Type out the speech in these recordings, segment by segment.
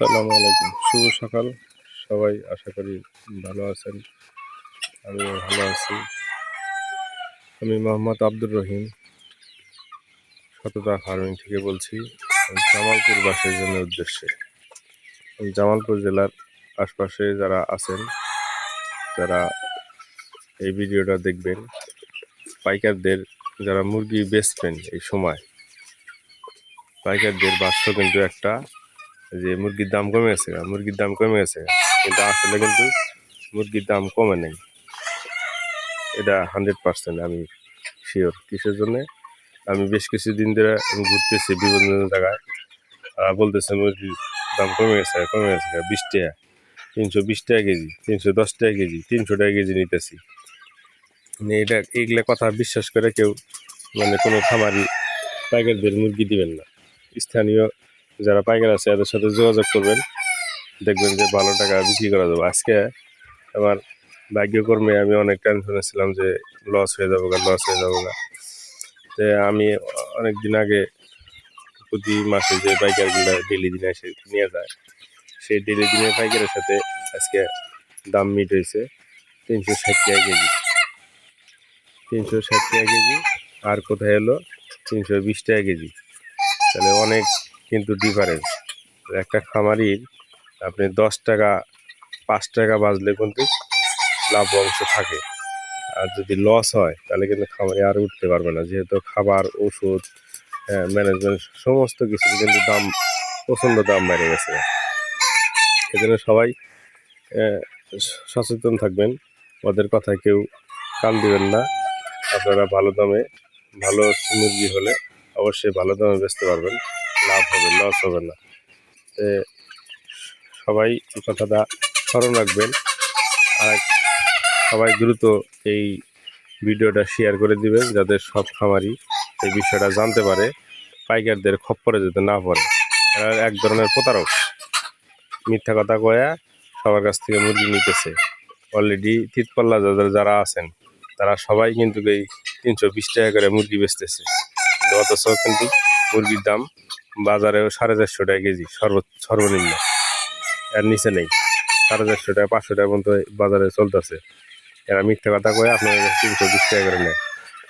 আসসালামু আলাইকুম, শুভ সকাল। সবাই আশা করি ভালো আছেন। আমিও ভালো আছি। আমি মোহাম্মদ আব্দুর রহিম, সততা ফার্মিং থেকে বলছি, জামালপুর বাসের জন্য উদ্দেশ্যে। জামালপুর জেলার আশপাশে যারা আছেন, যারা এই ভিডিওটা দেখবেন, পাইকারদের যারা মুরগি বেচবেন, এই সময় পাইকারদের বাক্স কিন্তু একটা, যে মুরগির দাম কমে গেছে, কিন্তু আসলে কিন্তু মুরগির দাম কমে নেই। এটা 100% আমি শিওর। কিসের জন্যে? আমি বেশ কিছুদিন ধরে ঘুরতেছি বিভিন্ন জায়গায়, বলতেছে মুরগির দাম কমে গেছে 20 টাকা, 320 টাকা কেজি, 310 টাকা কেজি, 300 টাকা কেজি নিতেছি। এইগুলা কথা বিশ্বাস করে কেউ কোনো খামারি পাইকারদের মুরগি দিবেন না। স্থানীয় যারা পাইকার আছে এদের সাথে যোগাযোগ করবেন, দেখবেন যে ভালো টাকা বিক্রি করা যাবে। আজকে আমার ভাগ্যকর্মে আমি অনেক টেনশনে ছিলাম যে লস হয়ে যাবো গা। তো আমি অনেক দিন আগে প্রতি মাসে যে পাইকারগুলো ডেলি দিনে এসে নিয়ে যায়, সেই ডেলি দিনের পাইকারের সাথে আজকে দাম মিট হয়েছে 360 টাকা কেজি, 360 টাকা কেজি। আর কোথায় হলো 320 টাকা কেজি। তাহলে অনেক কিন্তু ডিফারেন্স। একটা খামারির আপনি 10 টাকা 5 টাকা বাজলে কিন্তু লাভ অংশ থাকে। আর যদি লস হয় তাহলে কিন্তু খামারি আর উঠতে পারবে না, যেহেতু খাবার, ওষুধ, ম্যানেজমেন্ট সমস্ত কিছু কিন্তু দাম, প্রচণ্ড দাম বেড়ে গেছে। এজন্য সবাই সচেতন থাকবেন, ওদের কথায় কেউ কান দিবেন না। আপনারা ভালো দামে, ভালো মুরগি হলে অবশ্যই ভালো দামে বেচতে পারবেন, লাভ হবে, লস হবে না। সবাই এই কথাটা স্মরণ রাখবেন। আর সবাই দ্রুত এই ভিডিওটা শেয়ার করে দিবেন, যাতে সব খামারি এই বিষয়টা জানতে পারে, পাইকারদের খপ্পরে যাতে না পড়ে। এরা এক ধরনের প্রতারক, মিথ্যা কথা কয়া সবার কাছ থেকে মুরগি নিতেছে। অলরেডি তিতপাল্লা যারা আছেন তারা সবাই কিন্তু এই 320 টাকা করে মুরগি বেচতেছে, অথচ কিন্তু মুরগির দাম বাজারেও 450 টাকা কেজি সর্বনিম্ন, এর নিচে নেই। 450 টাকা 500 টাকা পর্যন্ত বাজারে চলতেছে। এরা মিথ্যা কথা কয়ে আপনাদের 320 টাকা করে নেয়।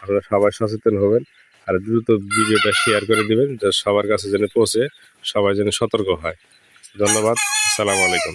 আপনারা সবাই সচেতন হবেন আর দ্রুত ভিডিওটা শেয়ার করে দেবেন, যা সবার কাছে যেন পৌঁছে, সবাই যেন সতর্ক হয়। ধন্যবাদ। আসসালামু আলাইকুম।